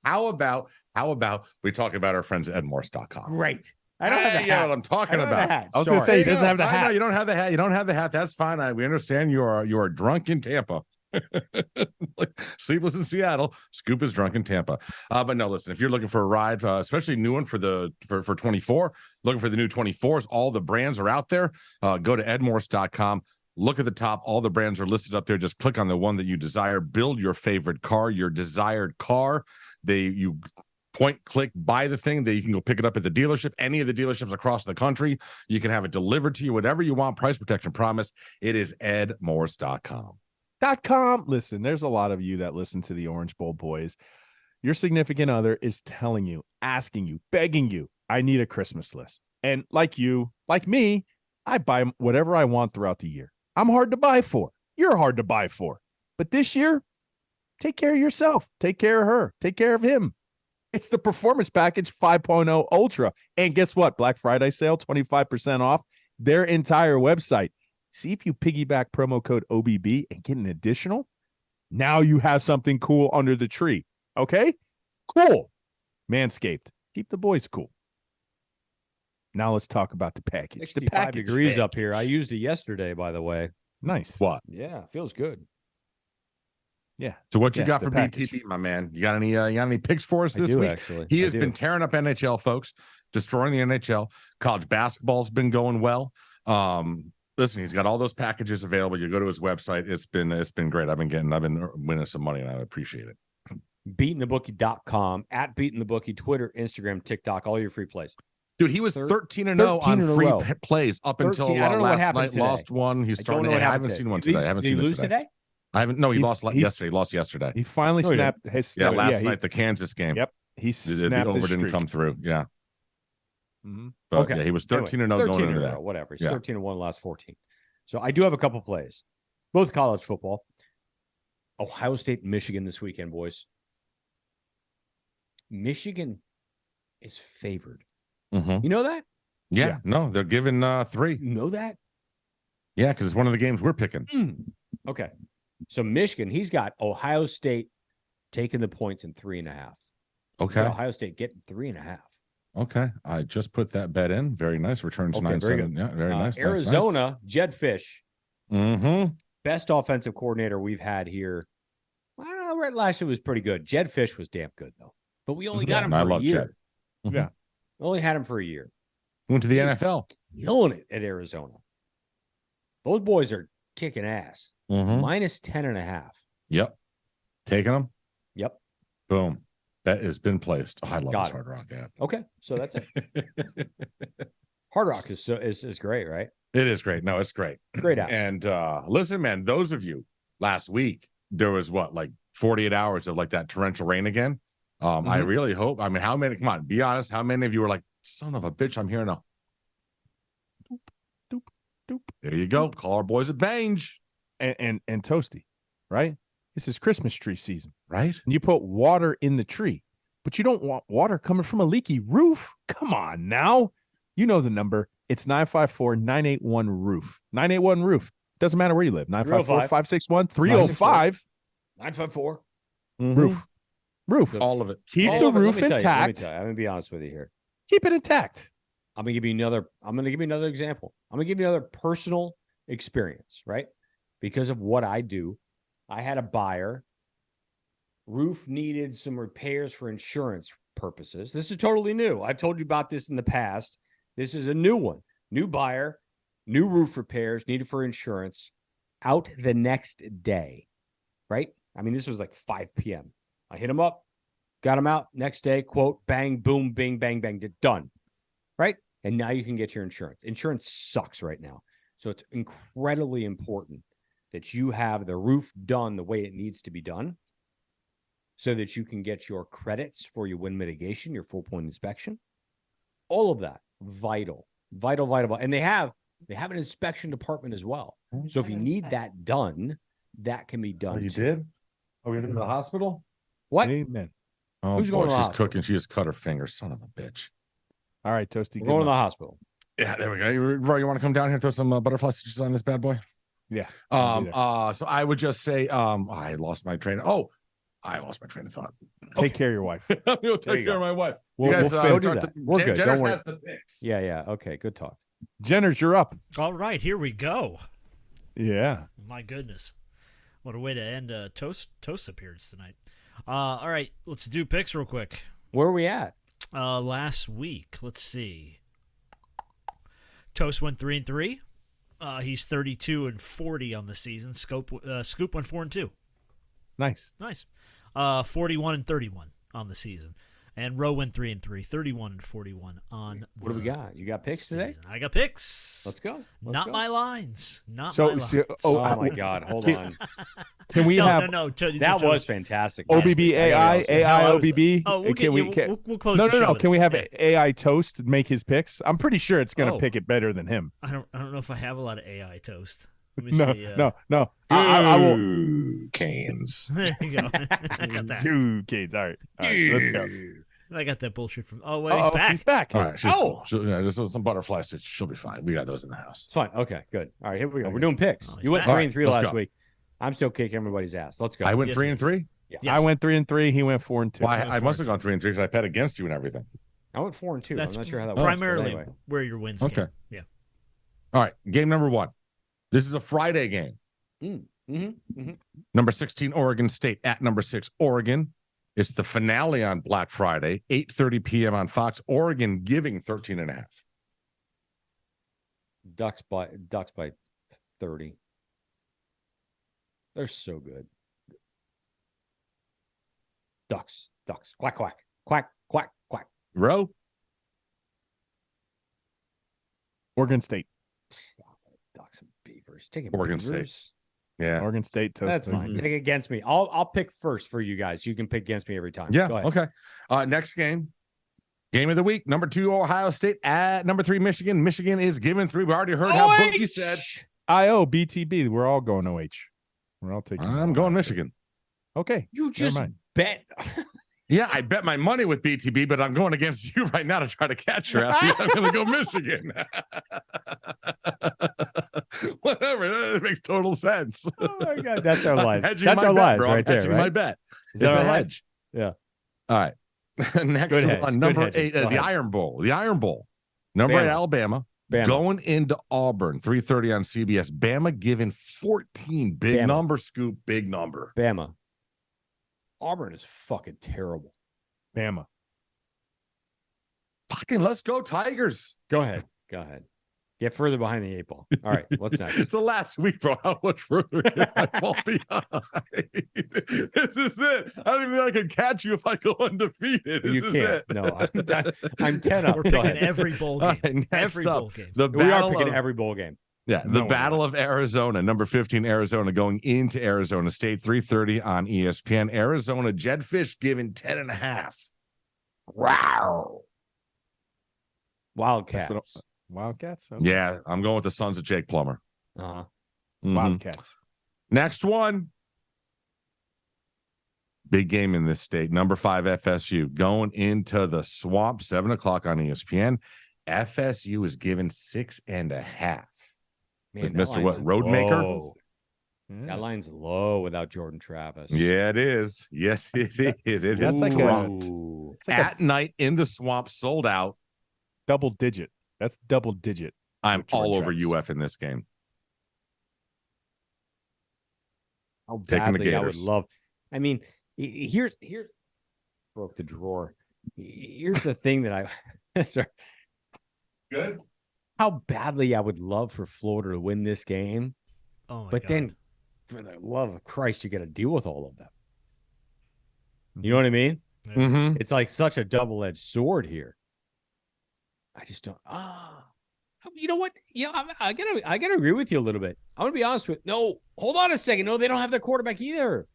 S1: about we talk about our friends at edmorse.com?
S3: Great. I don't have the hat.
S1: Yeah, what I'm talking about.
S2: I was going to say he doesn't have the hat.
S1: No, you don't have the hat. You don't have the hat. That's fine. We understand you are drunk in Tampa. Sleepless in Seattle. Scoop is drunk in Tampa. But no, listen, if you're looking for a ride, especially a new one for 24, looking for the new 24s, all the brands are out there. Go to edmorse.com. Look at the top. All the brands are listed up there. Just click on the one that you desire. Build your favorite car, your desired car. You point, click, buy the thing. That you can go pick it up at the dealership. Any of the dealerships across the country. You can have it delivered to you. Whatever you want. Price protection promise. It is edmorse.com.
S2: Listen, there's a lot of you that listen to the Orange Bowl boys. Your significant other is telling you, asking you, begging you, I need a Christmas list. And like you, like me, I buy whatever I want throughout the year. I'm hard to buy for. You're hard to buy for. But this year, take care of yourself. Take care of her. Take care of him. It's the Performance Package 5.0 Ultra. And guess what? Black Friday sale, 25% off their entire website. See if you piggyback promo code OBB and get an additional. Now you have something cool under the tree. Okay? Cool. Manscaped. Keep the boys cool. Now let's talk about the package. The
S3: 65
S2: package.
S3: degrees up here. I used it yesterday, by the way.
S2: Nice.
S1: What?
S3: Yeah, feels good.
S2: Yeah.
S1: So what you
S2: Yeah,
S1: got
S2: the
S1: for
S2: package.
S1: BTB, my man? You got any picks for us
S3: I
S1: this
S3: do,
S1: week?
S3: actually.
S1: He
S3: I
S1: has
S3: do.
S1: been tearing up NHL, folks, destroying the NHL. College basketball's been going well. Listen, he's got all those packages available. You go to his website. It's been great. I've been winning some money, and I appreciate it.
S3: Beatingthebookie.com, at beatingthebookie, Twitter, Instagram, TikTok, all your free plays.
S1: Dude, he was 13-0 on
S3: 13 in a
S1: free
S3: row.
S1: plays up
S3: 13.
S1: until
S3: I don't know what
S1: last
S3: happened
S1: night.
S3: today.
S1: Lost one. He's
S3: I don't
S1: starting.
S3: know what
S1: I
S3: happened
S1: haven't seen one today. I haven't
S3: Did
S1: seen
S3: he
S1: it
S3: lose today?
S1: I haven't. No, he
S2: He-
S1: lost
S2: he-
S1: yesterday. He lost yesterday.
S2: He finally
S3: No, he
S2: snapped his
S1: Yeah, last
S2: he-
S1: night the Kansas game.
S2: Yep. He
S1: The
S2: snapped
S1: over
S2: his
S1: didn't
S2: streak.
S1: come through. Yeah.
S2: Mhm.
S1: But
S3: Okay.
S1: yeah, he was
S3: Anyway,
S1: 13-0 going
S3: 13
S1: into
S3: in a
S1: that.
S3: row, whatever. He's
S1: Yeah.
S3: 13-1 last 14. So I do have a couple plays, both college football. Ohio State, Michigan this weekend, boys. Michigan is favored.
S1: Mhm.
S3: You know that?
S1: Yeah, no, they're giving 3.
S3: You know that?
S1: Yeah, because it's one of the games we're picking.
S3: Okay. So Michigan, he's got Ohio State taking the points in 3.5.
S1: Okay.
S3: Ohio State getting 3.5.
S1: Okay. I just put that bet in. Very nice. Returns
S3: Okay,
S1: 9-7.
S3: very good.
S1: Yeah, very nice.
S3: Arizona, Jed Fish,
S1: Mm-hmm.
S3: best offensive coordinator we've had here. I don't know, right last year was pretty good. Jed Fish was damn good, though. But we only got him
S1: I
S3: for a
S1: love
S3: year.
S1: Jed. Mhm.
S2: Yeah.
S3: We only had him for a year.
S1: Went to the
S3: He's-
S1: NFL.
S3: Killing it at Arizona. Those boys are kicking ass.
S1: Mm-hmm.
S3: Minus 10.5.
S1: Yep. Taking them.
S3: Yep.
S1: Boom. Bet has been placed. Oh, I love
S3: Got
S1: this
S3: it.
S1: Hard Rock app.
S3: Okay. So that's it. Hard Rock is great, right?
S1: It is great. No, it's great.
S3: Great app.
S1: And listen, man, those of you last week, there was like 48 hours of like that torrential rain again. I really hope. I mean, how many? Come on, be honest. How many of you were like, son of a bitch, I'm here now?
S2: Doop, doop.
S1: There you go. Call our boys at Bange.
S2: And Toasty, right? This is Christmas tree season.
S1: Right?
S2: And you put water in the tree, but you don't want water coming from a leaky roof. Come on now. You know the number. It's 954-981-ROOF. 981-ROOF. Doesn't matter where you live. 954-561-305.
S3: 954.
S2: Roof. Roof.
S1: All of it.
S2: Keep
S1: All
S2: the
S1: of it.
S2: roof
S3: Let me
S2: intact.
S3: tell you, I'm gonna be honest with you here.
S2: Keep it intact.
S3: I'm gonna give you another example. I'm gonna give you another personal experience, right? Because of what I do. I had a buyer. Roof needed some repairs for insurance purposes. This is totally new. I've told you about this in the past. This is a new one. New buyer, new roof repairs needed for insurance. Out the next day, right? I mean, this was like 5 p.m. I hit him up, got him out next day, quote, bang, boom, bing, bang, bang, done. Right? And now you can get your insurance. Insurance sucks right now. So it's incredibly important that you have the roof done the way it needs to be done so that you can get your credits for your wind mitigation, your 4-point inspection. All of that, vital. And they have an inspection department as well. So if you need that done, that can be done.
S1: Oh, you
S3: too.
S1: did? Oh, you're in the hospital?
S3: What?
S2: Amen.
S1: Oh,
S3: Who's
S1: boy,
S3: going to the
S1: she's
S3: hospital?
S1: cooking. She just cut her finger. Son of a bitch.
S2: All right, Toasty.
S3: We're
S2: good
S3: going to the
S2: luck.
S3: hospital.
S1: Yeah, there we go. Roy, you want to come down here and throw some butterfly stitches on this bad boy?
S2: Yeah. I'll be there.
S1: So I would just say, I lost my train. Oh, I lost my train of thought.
S2: Take care of your wife.
S1: I'm gonna
S3: There
S1: take
S3: you
S1: care
S3: go.
S1: of my wife.
S2: We'll-
S1: you guys
S2: we'll
S3: do
S1: start
S3: that. We're good.
S1: Jenner's
S3: Don't worry.
S1: has the picks.
S3: Yeah. Okay. Good talk.
S2: Jenners, you're up.
S5: All right, here we go.
S2: Yeah.
S5: My goodness. What a way to end a Toast appearance tonight. All right, let's do picks real quick.
S3: Where are we at?
S5: Last week, let's see. Toast went 3-3. He's 32-40 on the season. Scoop went 4-2.
S2: Nice.
S5: Nice. 41-31 on the season. And Roe went 3-3, 31-41 on.
S3: What do we got? You got picks today?
S5: I got picks.
S3: Let's go.
S5: Not my lines. Not
S2: So,
S5: my lines.
S3: Oh my God! Hold on.
S2: Can we have
S5: no. These
S3: That
S5: are
S3: was
S5: Toast.
S3: fantastic.
S2: OBB AI OBB?
S5: Oh, we'll
S2: Can
S5: get you- we'll close
S2: No,
S5: the
S2: no,
S5: show
S2: no.
S5: with
S2: Can
S5: it.
S2: we have
S5: Yeah.
S2: AI Toast make his picks? I'm pretty sure it's going to
S5: Oh.
S2: pick it better than him.
S5: I don't know if I have a lot of AI Toast. Let me
S2: No,
S5: see.
S2: no. I will.
S1: Canes.
S5: There you go. I got that.
S2: Dude, kids. All right, let's go.
S5: I got that bullshit from. Oh wait, he's back.
S2: He's back.
S1: All right.
S3: Oh!
S1: There's some butterfly stitches. She'll be fine. We got those in the house.
S3: It's fine. Okay, good. All right, here we go. We're doing picks.
S5: Oh, he's
S3: You went
S5: back.
S3: 3-3
S1: Let's
S3: last
S1: go.
S3: week. I'm still kicking everybody's ass. Let's go.
S1: I went
S5: Yes,
S1: 3-3.
S5: Yes.
S2: I went 3-3. He went 4-2.
S1: Well, I must have gone 3-3 because I bet against you and everything.
S3: I went 4-2.
S5: That's
S3: I'm not sure how that works.
S5: primarily
S3: Anyway.
S5: where your wins
S1: Okay.
S5: came. Yeah.
S1: All right, game number 1. This is a Friday game. Number 16, Oregon State at number 6, Oregon. It's the finale on Black Friday, 8:30 p.m. on Fox. Oregon giving 13.5.
S3: Ducks by 30. They're so good. Ducks. Quack, quack. Quack, quack, quack.
S1: Row?
S2: Oregon State.
S3: Stop it. Ducks and Beavers. Take it,
S1: Oregon
S3: Beavers.
S1: State. Yeah.
S2: Oregon State toast.
S3: That's fine. Take it against me. I'll pick first for you guys. You can pick against me every time.
S1: Yeah.
S3: Go ahead.
S1: Okay. Next game. Game of the week. Number 2, Ohio State at number 3, Michigan. Michigan is giving 3. We already heard how Bookie said.
S2: IO, BTB. We're all going OH. We're all taking.
S1: I'm going Michigan.
S2: Okay.
S3: You
S2: Never
S3: just
S2: mind.
S3: bet.
S1: Yeah, I bet my money with BTB, but I'm going against you right now to try to catch your ass. I'm going to go Michigan. Whatever. It makes total sense.
S3: Oh my God, that's our lives.
S1: Hedging
S3: That's
S1: my
S3: our
S1: bet,
S3: lives
S1: bro.
S3: right
S1: I'm
S3: there.
S1: hedging
S3: Right?
S1: my bet.
S3: Is
S1: It's
S3: that
S1: a
S3: our life?
S1: hedge.
S3: Yeah.
S1: All right. Next
S3: Good hedge.
S1: one,
S3: Good
S1: number
S3: hedging.
S1: 8,
S3: Go
S1: the
S3: ahead.
S1: Iron Bowl. The Iron Bowl. Number 8,
S3: Bama.
S1: Alabama.
S3: Bama.
S1: Going into Auburn, 3:30 on CBS. Bama giving 14. Big
S3: Bama.
S1: number, Scoop. Big number.
S3: Bama. Auburn is fucking terrible.
S2: Bama.
S1: Fucking let's go, Tigers.
S3: Go ahead. Get further behind the 8 ball. All right. What's next?
S1: It's the last week, bro. How much further can I fall behind? This is it. I don't even think I could catch you if I go undefeated. This
S3: You
S1: is
S3: can't.
S1: it.
S3: No, I'm 10 up.
S5: We're
S3: Go
S5: picking
S3: ahead.
S5: every bowl
S1: All
S5: game.
S1: right, next
S5: Every
S1: up,
S5: bowl game.
S1: the
S3: We are
S1: battle
S3: picking
S1: of,
S3: every bowl game.
S1: the
S2: No, we're
S1: battle
S2: not.
S1: of Arizona. Number 15, Arizona going into Arizona State, 3:30 on ESPN. Arizona Jedfish giving 10.5. Wow.
S3: Wildcats.
S2: Wildcats. Okay.
S1: Yeah, I'm going with the Sons of Jake Plummer.
S3: Uh-huh.
S1: Mhm.
S2: Wildcats.
S1: Next one. Big game in this state. Number 5, FSU going into the Swamp, 7:00 on ESPN. FSU is given 6.5.
S3: Man,
S1: With
S3: that
S1: Mr. What,
S3: line's
S1: Roadmaker?
S3: low. That line's low without Jordan Travis.
S1: Yeah, it is. Yes, it is. It
S2: That's
S1: has
S2: like a-
S1: dropped.
S3: Ooh.
S2: It's like
S1: At night in the Swamp, sold out.
S2: double digit. That's double digit.
S1: I'm
S2: With Jordan
S1: all over
S2: Travis.
S1: UF in this game.
S3: How
S1: Taking the
S3: badly I would
S1: Gators.
S3: love. I mean, here's broke the drawer. Here's the thing that I sorry.
S1: Good.
S3: How badly I would love for Florida to win this game,
S5: Oh my
S3: but
S5: God.
S3: then for the love of Christ, you got to deal with all of them. You know what I mean?
S1: Mm-hmm.
S3: It's like such a double-edged sword here. I just don't. You know what? You know, I gotta agree with you a little bit. I'm gonna be honest with. No, hold on a second. No, they don't have their quarterback either.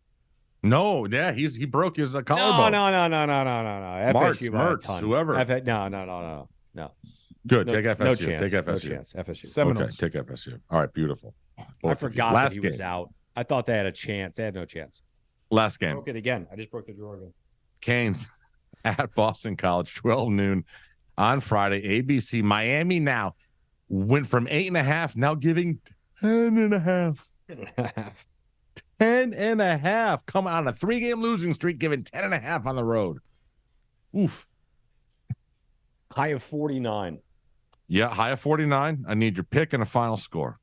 S1: No, yeah, he broke his collarbone.
S3: No. FSU by a
S1: Mertz,
S3: ton.
S1: whoever.
S3: No.
S1: Good.
S3: No,
S1: take FSU.
S3: no chance.
S1: Take FSU.
S3: No chance. FSU.
S2: Seminoles.
S1: Okay, take FSU. All right, beautiful.
S3: I
S1: Both of you.
S3: forgot that
S1: Last
S3: he
S1: game.
S3: was out. I thought they had a chance. They had no chance.
S1: Last game.
S3: Broke it again. I just broke the drawer again.
S1: Canes at Boston College, 12 noon on Friday. ABC. Miami now went from 8.5, now giving 10.5. 10.5. Coming on a 3-game losing streak, giving 10.5 on the road. Oof.
S3: High of 49.
S1: Yeah, high of 49. I need your pick and a final score.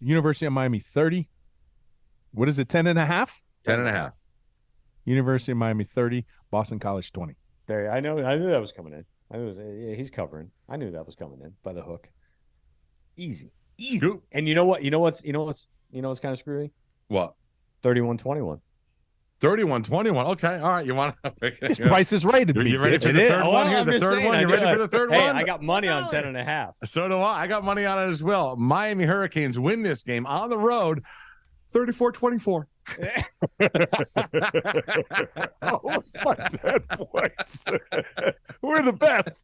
S2: University of Miami 30. What is it? 10.5?
S1: 10.5.
S2: University of Miami 30. Boston College 20.
S3: There, I knew that was coming in. I knew he's covering. I knew that was coming in by the hook. Easy.
S1: Scoop.
S3: And you know what's kind of screwy?
S1: What?
S3: 31-21.
S1: 31-21. Okay. All right. You want to pick it?
S2: This price is right.
S1: You ready for
S3: It
S1: the
S3: is.
S1: third
S3: Well,
S1: one here?
S3: I'm
S1: The
S3: just
S1: third
S3: saying,
S1: one?
S3: I
S1: You
S3: knew
S1: ready
S3: that.
S1: for the third
S3: Hey,
S1: one?
S3: I got money on 10.5.
S1: So do I. I got money on it as well. Miami Hurricanes win this game on the road, 34-24.
S2: It's my 10 points. We're the best.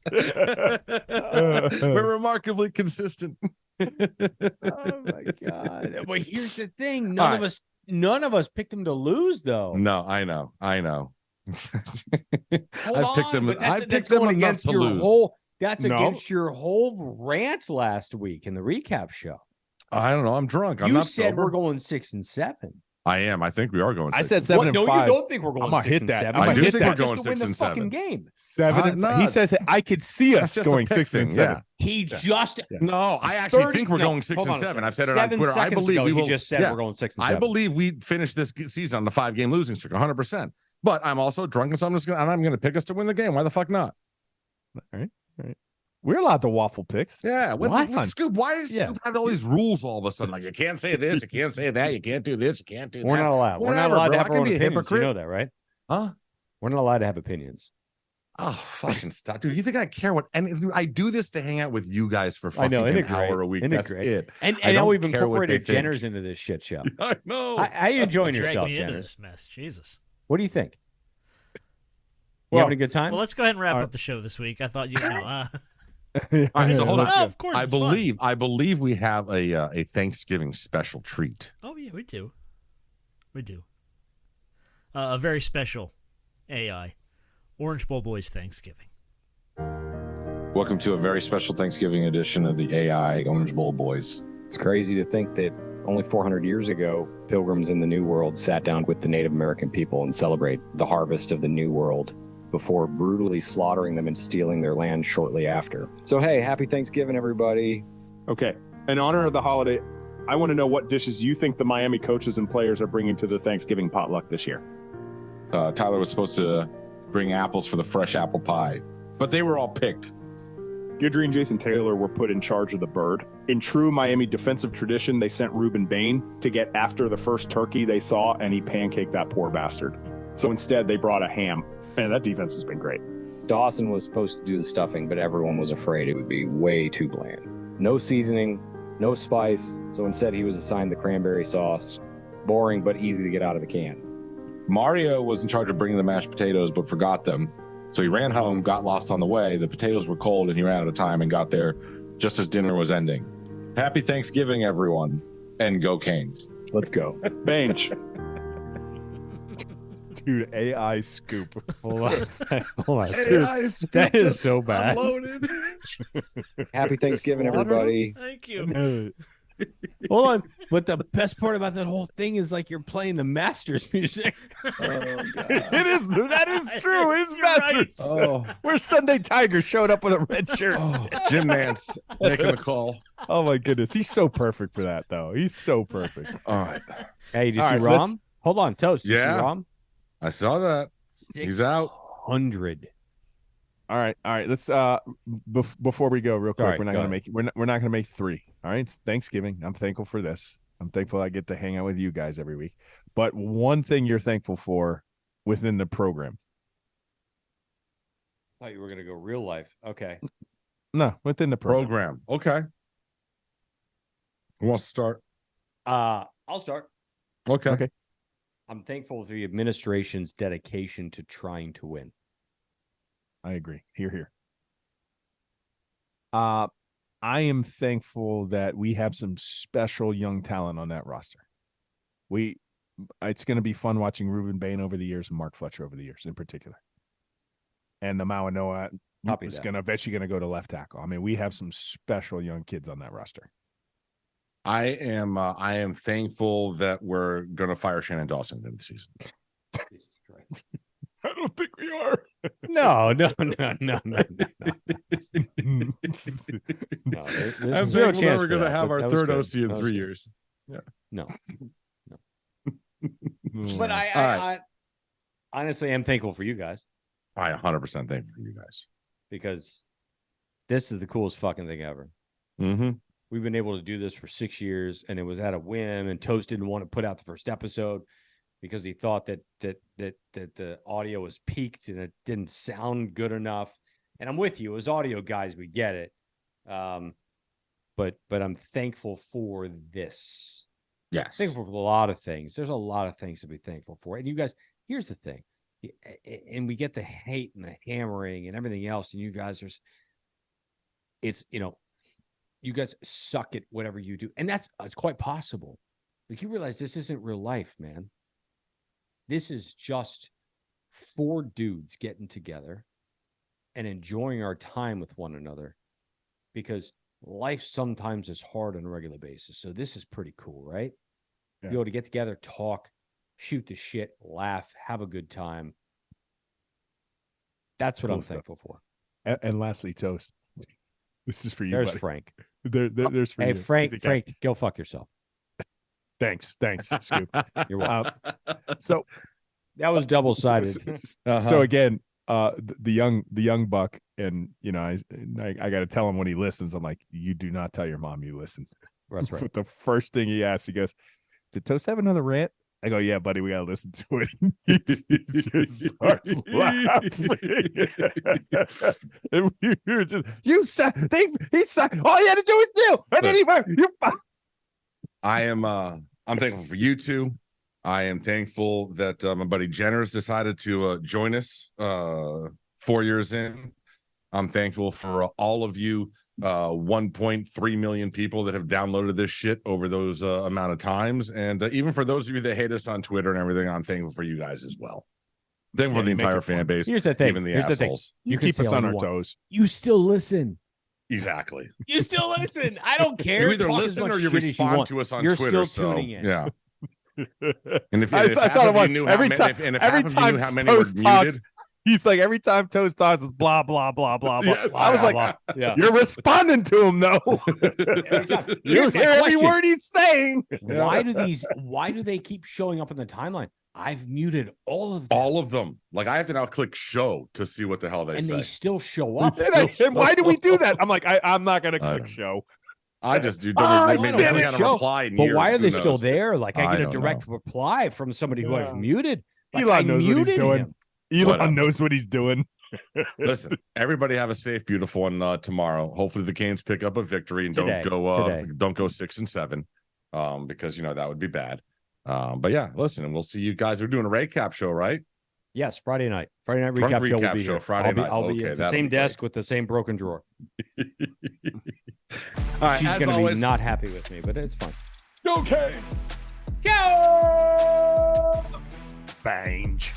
S1: We're remarkably consistent.
S3: Oh my god! But here's the thing:
S1: All
S3: none of us picked them to lose, though.
S1: No, I know.
S3: Hold
S1: I picked them.
S3: but
S1: I
S3: that's
S1: picked them
S3: going
S1: enough
S3: against
S1: to
S3: your
S1: lose.
S3: whole. That's
S2: No.
S3: against your whole rant last week in the recap show.
S1: I don't know. I'm drunk. I'm
S3: You
S1: not
S3: said
S1: sober.
S3: we're going 6-7.
S1: I am. I think we are going.
S2: I
S1: 6
S2: said
S1: and
S2: 7
S3: What?
S2: and
S3: No,
S2: 5.
S3: you don't think we're going
S2: I'm gonna
S3: 6
S2: hit
S3: and
S2: that.
S3: 7.
S2: I'm
S1: I
S2: gonna
S1: do
S2: hit
S1: think
S2: that.
S1: we're going
S3: Just to win
S1: 6
S3: the
S1: and
S3: fucking
S1: 7.
S3: game.
S2: 7 and
S1: No,
S2: he
S1: it's-
S2: says I could see us
S1: That's just a
S2: going
S1: pick
S2: 6 and
S1: thing,
S2: 7.
S1: yeah.
S3: He just
S1: No, I actually
S3: 30
S1: think we're
S3: no,
S1: going 6
S3: hold
S1: and
S3: on a
S1: 7.
S3: second.
S1: I've said it on
S3: 7
S1: Twitter. I
S3: seconds
S1: believe
S3: ago,
S1: we
S3: he
S1: will.
S3: just said we're going 6 and 7.
S1: I believe we finish this season on the 5-game losing streak, 100%. But I'm also drunk, and so I'm going to pick us to win the game. Why the fuck not?
S2: All right. We're allowed to waffle picks.
S1: Yeah. What Scoop? Why does
S2: Yeah.
S1: Scoop have all these rules all of a sudden? Like, you can't say this, you can't say that, you can't do this, you can't do
S3: We're
S1: that.
S3: not allowed. We're not
S1: Whatever,
S3: allowed
S1: bro.
S3: to have
S1: I
S3: our
S1: can
S3: own
S1: be a
S3: opinions. You
S1: hypocrite.
S3: know that, right?
S1: Huh?
S3: We're not allowed to have opinions.
S1: Oh, fucking stop, dude! You think I care what? And dude, I do this to hang out with you guys for
S3: I
S1: fucking
S3: know, isn't
S1: an
S3: it great?
S1: hour a week.
S3: Isn't it
S1: That's
S3: great?
S1: it.
S3: And
S1: I
S3: now
S1: don't
S3: we've
S1: care what
S3: incorporated
S1: they think.
S3: Jenners into this shit show.
S1: I know.
S3: How you enjoying
S5: Drag
S3: yourself,
S5: me into
S3: Jenners?
S5: this mess. Jesus.
S3: What do you think? You
S2: Well-
S3: having a good time?
S5: Well, let's go ahead and wrap
S2: All
S5: up
S2: right.
S5: the show this week. I thought you know.
S1: All right, so hold on.
S5: Oh, of course.
S1: I
S5: it's fun.
S1: believe we have a Thanksgiving special treat.
S5: Oh yeah, we do. We do. A very special AI Orange Bowl Boys Thanksgiving.
S6: Welcome to a very special Thanksgiving edition of the AI Orange Bowl Boys.
S7: It's crazy to think that only 400 years ago, pilgrims in the New World sat down with the Native American people and celebrate the harvest of the New World before brutally slaughtering them and stealing their land shortly after. So, hey, happy Thanksgiving, everybody.
S8: Okay. In honor of the holiday, I want to know what dishes you think the Miami coaches and players are bringing to the Thanksgiving potluck this year.
S6: Tyler was supposed to bring apples for the fresh apple pie, but they were all picked.
S8: Guidry and Jason Taylor were put in charge of the bird. In true Miami defensive tradition, they sent Ruben Bain to get after the first turkey they saw, and he pancaked that poor bastard. So instead, they brought a ham. Man, that defense has been great.
S7: Dawson was supposed to do the stuffing, but everyone was afraid it would be way too bland. No seasoning, no spice, so instead he was assigned the cranberry sauce. Boring, but easy to get out of a can.
S6: Mario was in charge of bringing the mashed potatoes, but forgot them. So he ran home, got lost on the way. The potatoes were cold, and he ran out of time and got there just as dinner was ending. Happy Thanksgiving, everyone, and go Canes.
S7: Let's go.
S8: Bange.
S2: Dude, AI scoop.
S3: Hold on. Hold on.
S1: AI
S3: That is so bad.
S1: Unloaded.
S7: Happy Thanksgiving, everybody.
S5: Thank you.
S3: Hold on. But the best part about that whole thing is like you're playing the Masters music.
S2: It is. That is true. It's
S5: You're right.
S2: Masters.
S7: Oh,
S2: Where Sunday Tiger showed up with a red shirt.
S1: Jim Nance making the call.
S2: Oh my goodness, he's so perfect for that, though. He's so perfect.
S1: All right,
S3: Hey, did you
S2: All
S3: see
S2: right,
S3: Rom?
S2: let's-
S3: Hold on, Toast. Did you
S1: Yeah.
S3: see Rom?
S1: I saw that. He's out.
S3: 600.
S2: All right. Let's before we go, real quick,
S3: All right,
S2: we're not
S3: go
S2: gonna
S3: ahead.
S2: make it. We're not gonna make 3. All right, it's Thanksgiving. I'm thankful for this. I'm thankful I get to hang out with you guys every week. But one thing you're thankful for within the program.
S3: I thought you were going to go real life. Okay.
S2: No, within the program.
S1: Okay. Who wants to start?
S3: I'll start.
S1: Okay.
S2: Okay.
S3: I'm thankful for the administration's dedication to trying to win.
S2: I agree. Here. I am thankful that we have some special young talent on that roster. It's going to be fun watching Ruben Bain over the years and Mark Fletcher over the years in particular. And the Mawanoa
S3: Copy
S2: is
S3: that.
S2: going to eventually going to go to left tackle. I mean, we have some special young kids on that roster.
S1: I am thankful that we're going to fire Shannon Dawson in the season.
S3: Jesus Christ.
S2: I don't think we are.
S3: No. No,
S1: I'm
S3: there's zero
S1: thankful that
S3: chance
S1: we're
S3: for
S1: going to
S3: that,
S1: have
S3: but
S1: our
S3: that was
S1: third
S3: good.
S1: OC in
S3: That was
S1: 3
S3: good.
S1: years.
S3: No.
S2: Mm.
S3: But
S1: All right.
S3: I honestly am thankful for you guys
S1: I 100% thankful for you guys.
S3: because this is the coolest fucking thing ever.
S1: Mm-hmm.
S3: We've been able to do this for 6 years, and it was at a whim. And Toast didn't want to put out the first episode because he thought that the audio was peaked and it didn't sound good enough. And I'm with you, as audio guys, we get it. But I'm thankful for this.
S1: Yes.
S3: Thankful for a lot of things. There's a lot of things to be thankful for. And you guys, here's the thing. And we get the hate and the hammering and everything else. And you guys you guys suck at whatever you do. And it's quite possible. Like, you realize this isn't real life, man. This is just 4 dudes getting together and enjoying our time with one another, because life sometimes is hard on a regular basis. So this is pretty cool, right? be able to get together, talk, shoot the shit, laugh, have a good time. That's what
S2: Cool
S3: I'm
S2: stuff.
S3: thankful for.
S2: And lastly, Toast. This is for you,
S3: There's
S2: buddy.
S3: Frank.
S2: There's for
S3: Hey,
S2: you.
S3: Frank,
S2: You think
S3: go fuck yourself.
S2: Thanks, Scoop.
S3: You're welcome.
S2: So
S3: That was double-sided.
S2: So again, the young buck, and I got to tell him when he listens. I'm like, you do not tell your mom you listen.
S3: That's right.
S2: But the first thing he asks, he goes, "Did Toast have another rant?" I go, "Yeah, buddy, we got to listen to it." He just starts laughing. And we were just, you said he said all he had to do was you, and then you.
S1: I'm thankful for you two. I am thankful that my buddy Jenner's decided to join us 4 years in. I'm thankful for all of you 1.3 million people that have downloaded this shit over those amount of times. And even for those of you that hate us on Twitter and everything, I'm thankful for you guys as well. Thankful for the entire fan base.
S3: Here's the thing.
S1: Even the
S3: Here's the thing.
S1: assholes.
S2: You keep us on our toes.
S3: You still listen.
S1: Exactly.
S3: You still listen. I don't care.
S1: You either
S3: Talk as
S1: listen
S3: much
S1: or you
S3: shit as
S1: respond
S3: want.
S1: to us on
S3: You're
S1: Twitter.
S3: still tuning in.
S1: Yeah. And if,
S2: I saw the one
S1: every time,
S2: every time
S1: how many were
S2: Toast talks,
S1: muted,
S2: he's like, every time Toast talks, is blah blah blah blah blah.
S1: Yes,
S2: I was like,
S3: yeah.
S2: you're responding to him though. You
S3: Here's my
S2: hear every
S3: question.
S2: word he's saying.
S3: Why do they keep showing up in the timeline? I've muted all of them.
S1: all of them. Like I have to now click show to see what the hell they
S3: and
S1: say.
S3: they still show up.
S2: And why do we do that? I'm like, I'm not gonna
S1: I
S2: click
S1: don't
S2: show.
S1: I just do.
S2: Oh,
S1: Maybe
S2: I
S1: I
S2: didn't
S1: haven't
S3: show.
S1: replied in
S3: But
S1: years.
S3: why are
S1: Who
S3: they still
S1: knows?
S3: there? Like I
S1: I
S3: get a
S1: don't
S3: direct
S1: know.
S3: reply from somebody who I've muted. Like,
S2: Elon
S3: I
S2: knows what he's
S3: muted
S2: doing.
S3: him.
S2: Elon
S1: Whatever.
S2: knows what he's doing.
S1: Listen, everybody have a safe, beautiful one tomorrow. Hopefully the Canes pick up a victory and
S3: Today.
S1: don't go 6-7, because that would be bad. But yeah, listen, and we'll see you guys. We're doing a recap show, right?
S3: Yes, Friday night. Friday night
S1: Drunk
S3: recap show will
S1: recap
S3: be
S1: show
S3: here.
S1: Friday night.
S3: I'll be
S1: Okay,
S3: at the
S1: that'll
S3: same
S1: be great.
S3: desk with the same broken drawer.
S1: All right,
S3: She's
S1: as
S3: going to
S1: always,
S3: be not happy with me, but it's fine.
S1: go Canes.
S3: Go!
S2: Bange.